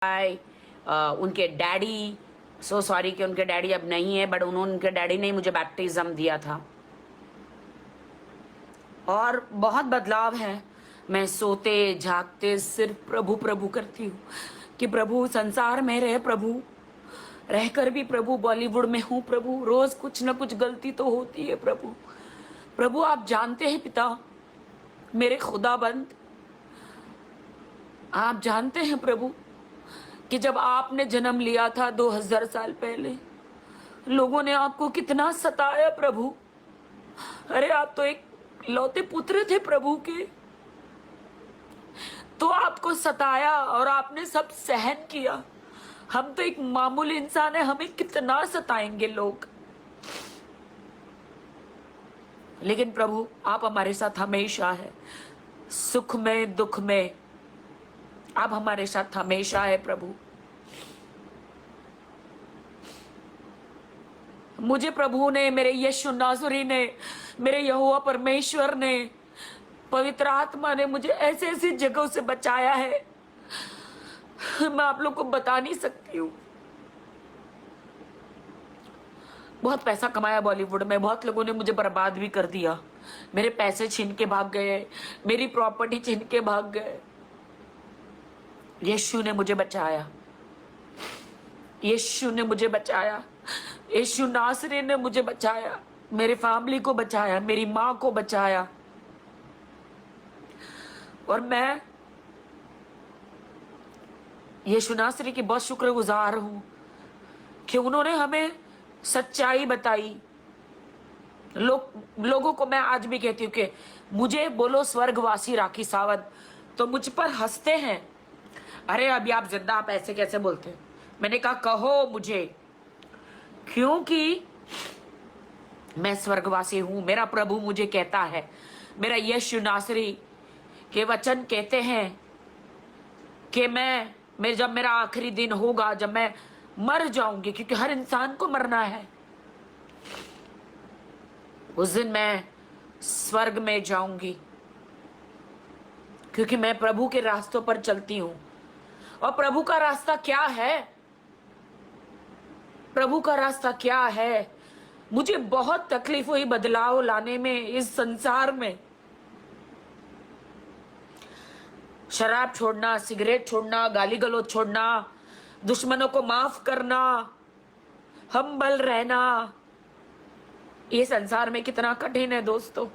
उनके daddy, so sorry कि उनके डैडी अब नहीं है, बट उन्होंने, उनके डैडी ने मुझे बैप्टिज्म दिया था और बहुत बदलाव है। मैं सोते जागते सिर्फ प्रभु प्रभु करती हूँ कि प्रभु संसार में रहे, प्रभु रहकर भी प्रभु बॉलीवुड में हूँ, प्रभु रोज कुछ ना कुछ गलती तो होती है प्रभु। प्रभु आप जानते हैं पिता, मेरे खुदाबंद आप जानते हैं प्रभु कि जब आपने जन्म लिया था 2000 साल पहले, लोगों ने आपको कितना सताया प्रभु। अरे आप तो एक लौते पुत्र थे प्रभु के, तो आपको सताया और आपने सब सहन किया। हम तो एक मामूली इंसान है, हमें कितना सताएंगे लोग, लेकिन प्रभु आप हमारे साथ हमेशा है, सुख में दुख में आप हमारे साथ हमेशा है प्रभु। मुझे प्रभु ने, मेरे यीशु नासरी ने, मेरे यहोवा परमेश्वर ने, पवित्र आत्मा ने मुझे ऐसे ऐसी जगहों से बचाया है, मैं आप लोग को बता नहीं सकती हूँ। बहुत पैसा कमाया बॉलीवुड में, बहुत लोगों ने मुझे बर्बाद भी कर दिया, मेरे पैसे छीन के भाग गए, मेरी प्रॉपर्टी छीन के भाग गए। यीशु ने मुझे बचाया, यीशु ने मुझे बचाया, यीशु नासरी ने मुझे बचाया, मेरी फैमिली को बचाया, मेरी माँ को बचाया। और मैं यीशु नासरी की बहुत शुक्रगुजार हूँ कि उन्होंने हमें सच्चाई बताई। लोगों को मैं आज भी कहती हूँ कि मुझे बोलो स्वर्गवासी राखी सावंत, तो मुझ पर हंसते हैं, अरे अभी आप जिंदा, आप ऐसे कैसे बोलते हैं। मैंने कहा कहो मुझे, क्योंकि मैं स्वर्गवासी हूं। मेरा प्रभु मुझे कहता है, मेरा यीशु नासरी के वचन कहते हैं कि मैं जब मेरा आखिरी दिन होगा, जब मैं मर जाऊंगी, क्योंकि हर इंसान को मरना है, उस दिन मैं स्वर्ग में जाऊंगी, क्योंकि मैं प्रभु के रास्तों पर चलती हूं। और प्रभु का रास्ता क्या है? प्रभु का रास्ता क्या है? मुझे बहुत तकलीफ हुई बदलाव लाने में इस संसार में। शराब छोड़ना, सिगरेट छोड़ना, गाली गलौज छोड़ना, दुश्मनों को माफ करना, हम्बल रहना, ये संसार में कितना कठिन है दोस्तों।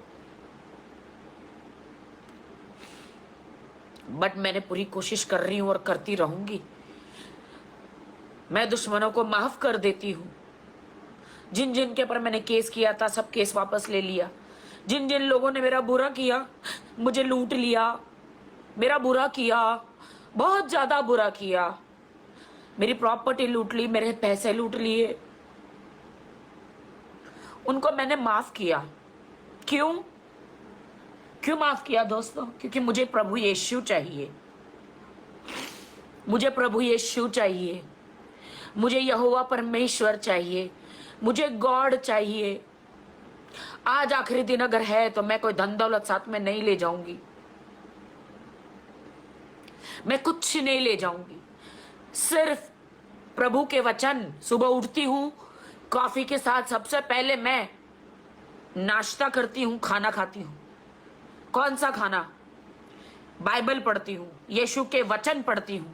बट मैंने पूरी कोशिश कर रही हूं और करती रहूंगी। मैं दुश्मनों को माफ कर देती हूं। जिन जिन के ऊपर मैंने केस किया था, सब केस वापस ले लिया। जिन जिन लोगों ने मेरा बुरा किया, मुझे लूट लिया, मेरा बुरा किया, बहुत ज्यादा बुरा किया, मेरी प्रॉपर्टी लूट ली, मेरे पैसे लूट लिए, उनको मैंने माफ किया। क्यों माफ किया दोस्तों? क्योंकि मुझे प्रभु यीशु चाहिए, मुझे प्रभु यीशु चाहिए, मुझे यहोवा परमेश्वर चाहिए, मुझे गॉड चाहिए। आज आखिरी दिन अगर है तो मैं कोई धन दौलत साथ में नहीं ले जाऊंगी, मैं कुछ नहीं ले जाऊंगी, सिर्फ प्रभु के वचन। सुबह उठती हूं, कॉफी के साथ सबसे पहले मैं नाश्ता करती हूं, खाना खाती हूं। कौन सा खाना? बाइबल पढ़ती हूं, यीशु के वचन पढ़ती हूं।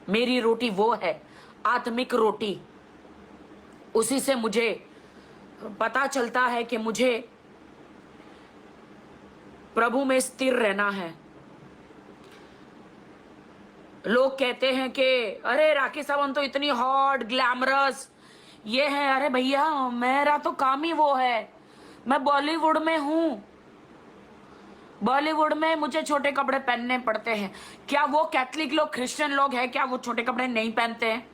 मेरी रोटी वो है, आत्मिक रोटी। उसी से मुझे पता चलता है कि मुझे प्रभु में स्थिर रहना है। लोग कहते हैं कि अरे राखी सावंत तो इतनी हॉट ग्लैमरस ये है। अरे भैया, मेरा तो काम ही वो है। मैं बॉलीवुड में हूं, बॉलीवुड में मुझे छोटे कपड़े पहनने पड़ते हैं। क्या वो कैथलिक लोग, क्रिश्चियन लोग हैं, क्या वो छोटे कपड़े नहीं पहनते हैं?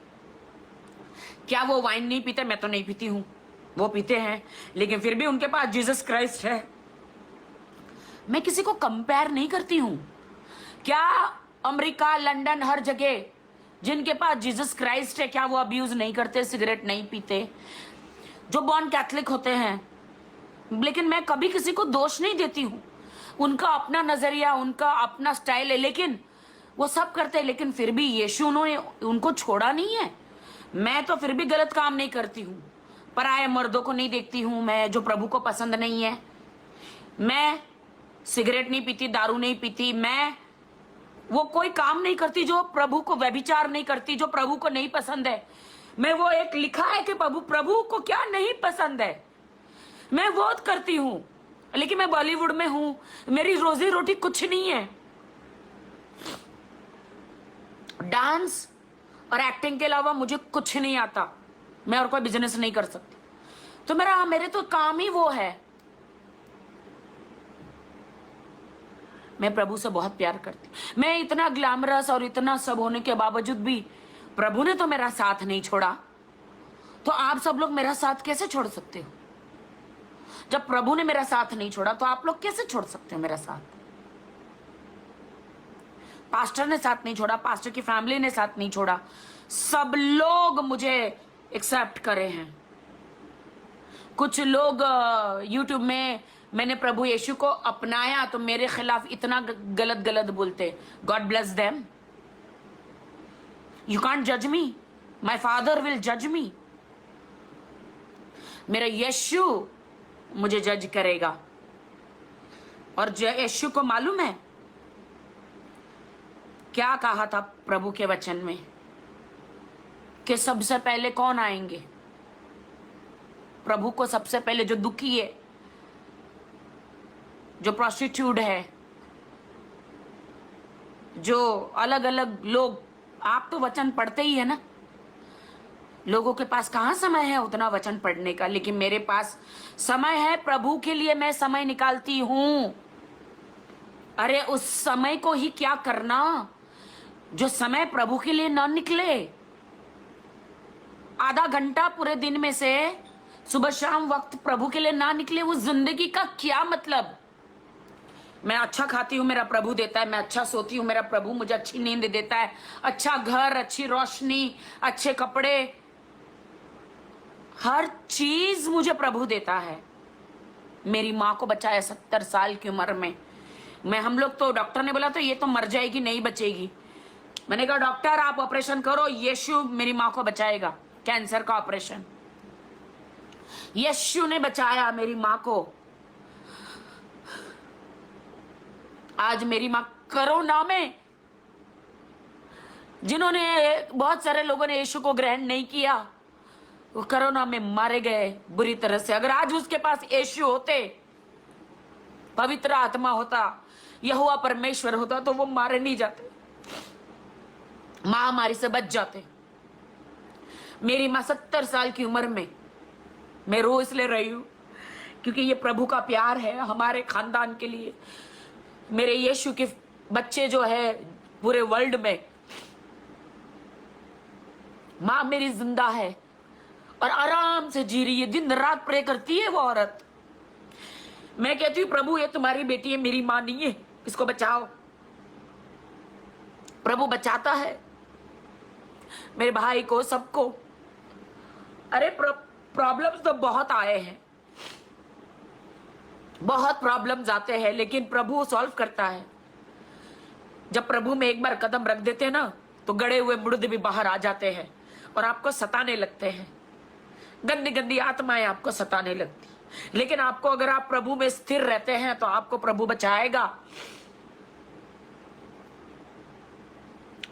क्या वो वाइन नहीं पीते? मैं तो नहीं पीती हूं, वो पीते हैं, लेकिन फिर भी उनके पास जीसस क्राइस्ट है। मैं किसी को कंपेयर नहीं करती हूं। क्या अमेरिका, लंदन, हर जगह जिनके पास जीसस क्राइस्ट है, क्या वो अब्यूज नहीं करते, सिगरेट नहीं पीते, जो बॉर्न कैथलिक होते हैं? लेकिन मैं कभी किसी को दोष नहीं देती हूं। उनका अपना नजरिया, उनका अपना स्टाइल है, लेकिन वो सब करते हैं, लेकिन फिर भी यीशु उन्होंने उनको छोड़ा नहीं है। मैं तो फिर भी गलत काम नहीं करती हूँ, पराये मर्दों को नहीं देखती हूँ मैं, जो प्रभु को पसंद नहीं है। मैं सिगरेट नहीं पीती, दारू नहीं पीती, मैं वो कोई काम नहीं करती जो प्रभु को, व्यभिचार नहीं करती जो प्रभु को नहीं पसंद है। मैं वो एक लिखा है कि प्रभु को क्या नहीं पसंद है, मैं वो करती हूँ। लेकिन मैं बॉलीवुड में हूँ, मेरी रोजी रोटी कुछ नहीं है। डांस और एक्टिंग के अलावा मुझे कुछ नहीं आता, मैं और कोई बिजनेस नहीं कर सकती। तो मेरे तो काम ही वो है। मैं प्रभु से बहुत प्यार करती। मैं इतना ग्लैमरस और इतना सब होने के बावजूद भी प्रभु ने तो मेरा साथ नहीं छोड़ा, तो आप सब लोग मेरा साथ कैसे छोड़ सकते हो? जब प्रभु ने मेरा साथ नहीं छोड़ा तो आप लोग कैसे छोड़ सकते हो मेरा साथ? पास्टर ने साथ नहीं छोड़ा, पास्टर की फैमिली ने साथ नहीं छोड़ा, सब लोग मुझे एक्सेप्ट करे हैं। कुछ लोग यूट्यूब में मैंने प्रभु यीशु को अपनाया तो मेरे खिलाफ इतना गलत गलत बोलते। God bless them. You can't जज मी, माई फादर विल जज मी। मेरा यीशु मुझे जज करेगा। और यीशु को मालूम है क्या कहा था प्रभु के वचन में, कि सबसे पहले कौन आएंगे? प्रभु को सबसे पहले जो दुखी है, जो प्रोस्टिट्यूट है, जो अलग अलग लोग, आप तो वचन पढ़ते ही है ना। लोगों के पास कहाँ समय है उतना वचन पढ़ने का, लेकिन मेरे पास समय है, प्रभु के लिए मैं समय निकालती हूं। अरे उस समय को ही क्या करना जो समय प्रभु के लिए ना निकले। आधा घंटा पूरे दिन में से सुबह शाम वक्त प्रभु के लिए ना निकले, उस जिंदगी का क्या मतलब? मैं अच्छा खाती हूँ, मेरा प्रभु देता है। मैं अच्छा सोती हूँ, मेरा प्रभु मुझे अच्छी नींद देता है। अच्छा घर, अच्छी रोशनी, अच्छे कपड़े, हर चीज मुझे प्रभु देता है। मेरी माँ को बचाया 70 साल की उम्र में। हम लोग तो, डॉक्टर ने बोला तो ये तो मर जाएगी, नहीं बचेगी। मैंने कहा डॉक्टर आप ऑपरेशन करो, यीशु मेरी माँ को बचाएगा। कैंसर का ऑपरेशन यीशु ने बचाया मेरी माँ को। आज मेरी माँ कोरोना में, जिन्होंने, बहुत सारे लोगों ने यीशु को ग्रहण नहीं किया, वो कोरोना में मारे गए बुरी तरह से। अगर आज उसके पास यीशु होते, पवित्र आत्मा होता, यहोवा परमेश्वर होता, तो वो मारे नहीं जाते, महामारी से बच जाते। मेरी माँ 70 साल की उम्र में, मैं रो इसलिए रही हूं क्योंकि ये प्रभु का प्यार है हमारे खानदान के लिए। मेरे यीशु के बच्चे जो है पूरे वर्ल्ड में, माँ मेरी जिंदा है और आराम से जी रही है, दिन रात प्रे करती है वो औरत। मैं कहती हूँ प्रभु ये तुम्हारी बेटी है, मेरी माँ नहीं है, इसको बचाओ। प्रभु बचाता है मेरे भाई को, सबको। अरे प्रॉब्लम्स तो बहुत आए हैं, बहुत प्रॉब्लम्स आते हैं, लेकिन प्रभु सॉल्व करता है। जब प्रभु में एक बार कदम रख देते हैं ना, तो गड़े हुए मुर्दे भी बाहर आ जाते हैं और आपको सताने लगते हैं। गंदी गंदी आत्माएं आपको सताने लगती, लेकिन आपको, अगर आप प्रभु में स्थिर रहते हैं तो आपको प्रभु बचाएगा।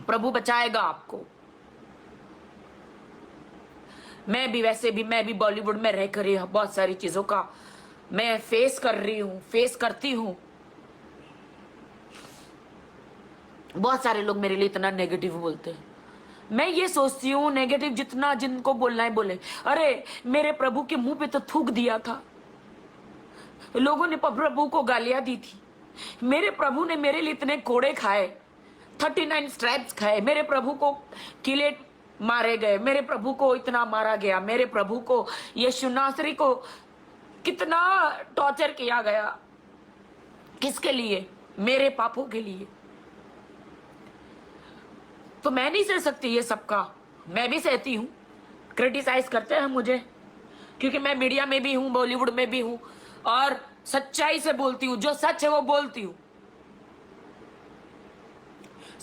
प्रभु बचाएगा आपको। मैं भी बॉलीवुड में रह कर बहुत सारी चीजों का मैं फेस करती हूँ। बहुत सारे लोग मेरे लिए इतना नेगेटिव बोलते हैं। मैं ये सोचती हूँ नेगेटिव जितना जिनको बोलना है बोले। अरे मेरे प्रभु के मुंह पे तो थूक दिया था, लोगों ने प्रभु को गालियां दी थी। मेरे प्रभु ने मेरे लिए इतने कोड़े खाए, 39 स्ट्रैप्स खाए। मेरे प्रभु को किले मारे गए, मेरे प्रभु को इतना मारा गया, मेरे प्रभु को, यीशु नासरी को कितना टॉर्चर किया गया। किसके लिए? मेरे पापों के लिए। तो मैं नहीं सह सकती ये सबका। मैं भी सहती हूँ, क्रिटिसाइज करते हैं मुझे, क्योंकि मैं मीडिया में भी हूँ, बॉलीवुड में भी हूँ, और सच्चाई से बोलती हूँ, जो सच है वो बोलती हूँ।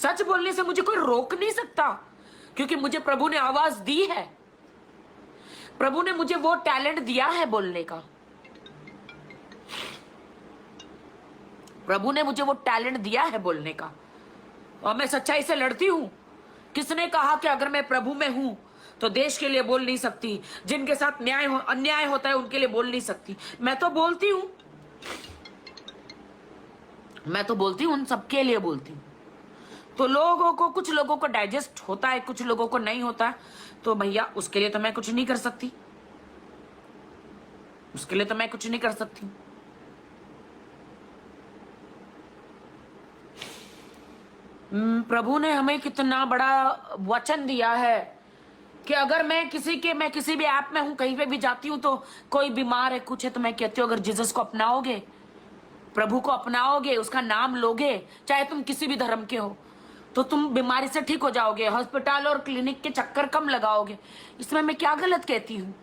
सच बोलने से मुझे कोई रोक नहीं सकता, क्योंकि मुझे प्रभु ने आवाज दी है। प्रभु ने मुझे वो टैलेंट दिया है बोलने का। प्रभु ने मुझे वो टैलेंट दिया है बोलने का, और मैं सच्चाई से लड़ती हूं। किसने कहा कि अगर मैं प्रभु में हूं तो देश के लिए बोल नहीं सकती, जिनके साथ अन्याय होता है उनके लिए बोल नहीं सकती? मैं तो बोलती हूं, मैं तो बोलती हूं, उन सबके लिए बोलती हूं। तो लोगों को, कुछ लोगों को डाइजेस्ट होता है, कुछ लोगों को नहीं होता है, तो भैया उसके लिए तो मैं कुछ नहीं कर सकती, उसके लिए तो मैं कुछ नहीं कर सकती। प्रभु ने हमें कितना बड़ा वचन दिया है कि अगर मैं किसी भी ऐप में हूं, कहीं पे भी जाती हूं, तो कोई बीमार है, कुछ है, तो मैं कहती हूं अगर जीसस को अपनाओगे, प्रभु को अपनाओगे, उसका नाम लोगे, चाहे तुम किसी भी धर्म के हो, तो तुम बीमारी से ठीक हो जाओगे, हॉस्पिटल और क्लिनिक के चक्कर कम लगाओगे। इसमें मैं क्या गलत कहती हूँ?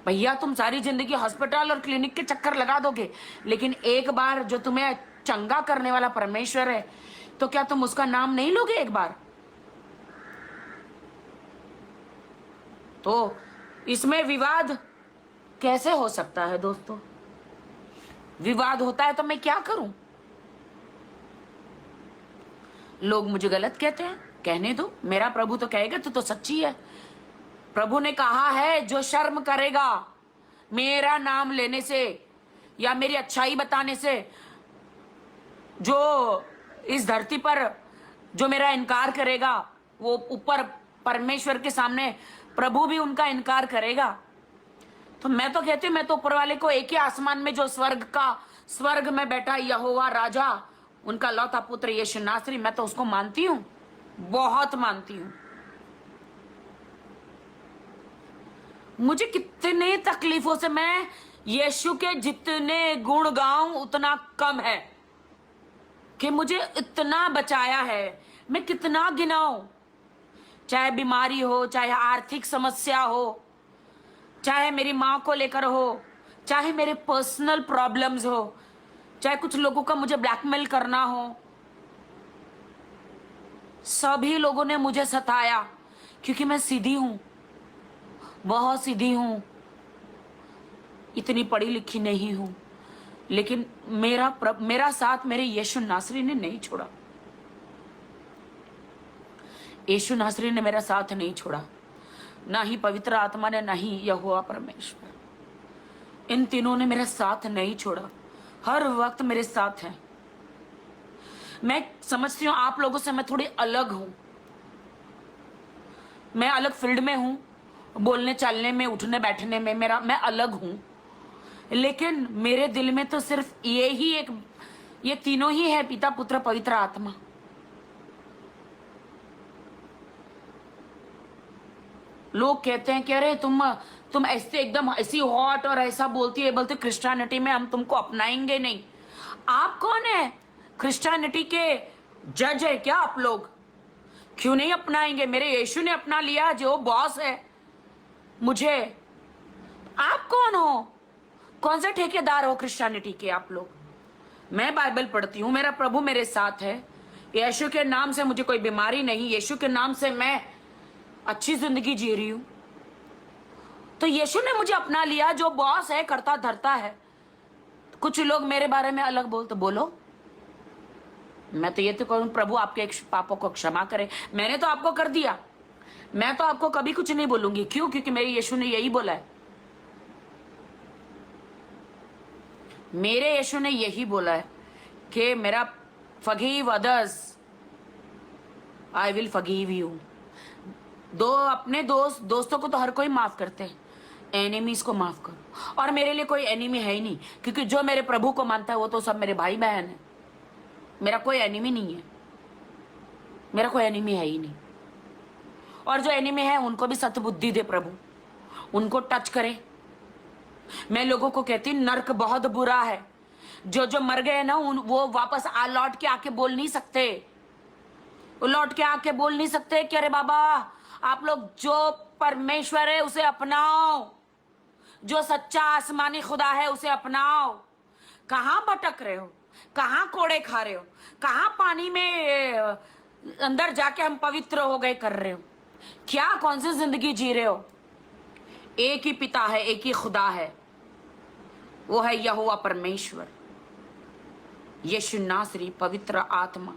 भैया तुम सारी जिंदगी हॉस्पिटल और क्लिनिक के चक्कर लगा दोगे, लेकिन एक बार जो तुम्हें चंगा करने वाला परमेश्वर है, तो क्या तुम उसका नाम नहीं लोगे एक बार? तो इसमें विवाद कैसे हो सकता है दोस्तों? विवाद होता है तो मैं क्या करूं? लोग मुझे गलत कहते हैं, कहने दो, मेरा प्रभु तो कहेगा तो सच्ची है। प्रभु ने कहा है जो शर्म करेगा मेरा नाम लेने से या मेरी अच्छाई बताने से, जो इस धरती पर जो मेरा इनकार करेगा, वो ऊपर परमेश्वर के सामने प्रभु भी उनका इनकार करेगा। तो मैं तो कहती हूँ, मैं तो ऊपर वाले को, एक ही आसमान में जो स्वर्ग में बैठा यहोवा राजा, उनका लौता पुत्र यीशु नासरी, मैं तो उसको मानती हूँ, बहुत मानती हूँ। मुझे कितने तकलीफों से, मैं यीशु के जितने गुण गाऊं उतना कम है कि मुझे इतना बचाया है। मैं कितना गिनाऊं, चाहे बीमारी हो, चाहे आर्थिक समस्या हो, चाहे मेरी माँ को लेकर हो, चाहे मेरे पर्सनल प्रॉब्लम्स हो, चाहे कुछ लोगों का मुझे ब्लैकमेल करना हो, सभी लोगों ने मुझे सताया, क्योंकि मैं सीधी हूं, बहुत सीधी हूं, इतनी पढ़ी लिखी नहीं हूं, लेकिन मेरा साथ मेरे यीशु नासरी ने नहीं छोड़ा। यीशु नासरी ने मेरा साथ नहीं छोड़ा, ना ही पवित्र आत्मा ने, ना ही यहोवा परमेश्वर, इन तीनों ने मेरा साथ नहीं छोड़ा, हर वक्त मेरे साथ हैं। मैं समझती हूँ आप लोगों से मैं थोड़ी अलग हूं, मैं अलग फील्ड में हूं, बोलने चालने में, उठने बैठने में मैं अलग हूं, लेकिन मेरे दिल में तो सिर्फ ये तीनों ही है, पिता पुत्र पवित्र आत्मा। लोग कहते हैं कि अरे तुम ऐसे एकदम ऐसी हॉट और ऐसा बोलती है, बोलते क्रिश्चियनिटी में हम तुमको अपनाएंगे नहीं। आप कौन है? क्रिश्चियनिटी के जज है क्या आप लोग? क्यों नहीं अपनाएंगे? मेरे यीशु ने अपना लिया, जो बॉस है मुझे। आप कौन हो? कौन से ठेकेदार हो क्रिश्चियनिटी के आप लोग? मैं बाइबल पढ़ती हूँ, मेरा प्रभु मेरे साथ है, यीशु के नाम से मुझे कोई बीमारी नहीं, यीशु के नाम से मैं अच्छी जिंदगी जी रही हूं। तो यीशु ने मुझे अपना लिया, जो बॉस है, करता धरता है। कुछ लोग मेरे बारे में अलग बोलते, बोलो, मैं तो ये तो कहूं प्रभु आपके पापों को क्षमा करे, मैंने तो आपको कर दिया, मैं तो आपको कभी कुछ नहीं बोलूंगी। क्यों? क्योंकि मेरे यीशु ने यही बोला है, मेरे यीशु ने यही बोला है कि मेरा forgive others, I will forgive you. अपने दोस्तों को तो हर कोई माफ करते हैं, एनिमीज को माफ करो। और मेरे लिए कोई एनिमी है ही नहीं, क्योंकि जो मेरे प्रभु को मानता है वो तो सब मेरे भाई बहन है। मेरा कोई एनिमी नहीं है, मेरा कोई एनिमी है ही नहीं। और जो एनिमी है उनको भी सतबुद्धि दे प्रभु, उनको टच करे। मैं लोगों को कहती नर्क बहुत बुरा है, जो मर गए ना वो वापस लौट के आके बोल नहीं सकते, वो लौट के आके बोल नहीं सकते कि अरे बाबा आप लोग जो परमेश्वर है उसे अपनाओ, जो सच्चा आसमानी खुदा है उसे अपनाओ। कहां भटक रहे हो? कहाँ कोड़े खा रहे हो, कहाँ पानी में अंदर जाके हम पवित्र हो गए कर रहे हो, क्या कौन सी जिंदगी जी रहे हो। एक ही पिता है, एक ही खुदा है, वो है यहोवा परमेश्वर, यीशु नासरी, पवित्र आत्मा।